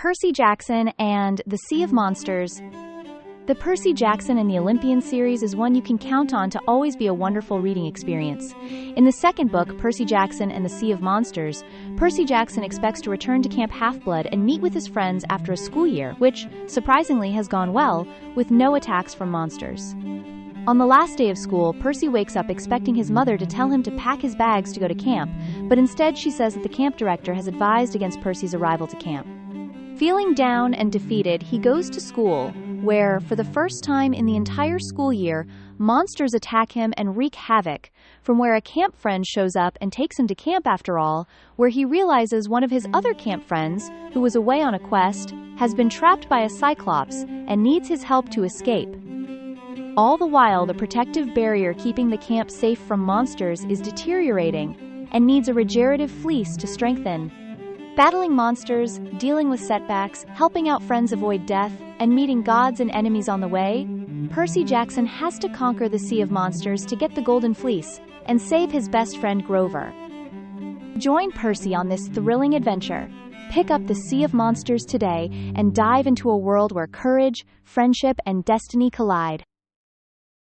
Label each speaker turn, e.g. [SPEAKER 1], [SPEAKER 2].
[SPEAKER 1] Percy Jackson and the Sea of Monsters. The Percy Jackson and the Olympian series is one you can count on to always be a wonderful reading experience. In the second book, Percy Jackson and the Sea of Monsters, Percy Jackson expects to return to Camp Half-Blood and meet with his friends after a school year, which, surprisingly, has gone well, with no attacks from monsters. On the last day of school, Percy wakes up expecting his mother to tell him to pack his bags to go to camp, but instead she says that the camp director has advised against Percy's arrival to camp. Feeling down and defeated, he goes to school, where, for the first time in the entire school year, monsters attack him and wreak havoc, from where a camp friend shows up and takes him to camp after all, where he realizes one of his other camp friends, who was away on a quest, has been trapped by a Cyclops and needs his help to escape. All the while, the protective barrier keeping the camp safe from monsters is deteriorating and needs a regenerative fleece to strengthen. Battling monsters, dealing with setbacks, helping out friends avoid death, and meeting gods and enemies on the way, Percy Jackson has to conquer the Sea of Monsters to get the Golden Fleece and save his best friend Grover. Join Percy on this thrilling adventure. Pick up the Sea of Monsters today and dive into a world where courage, friendship, and destiny collide.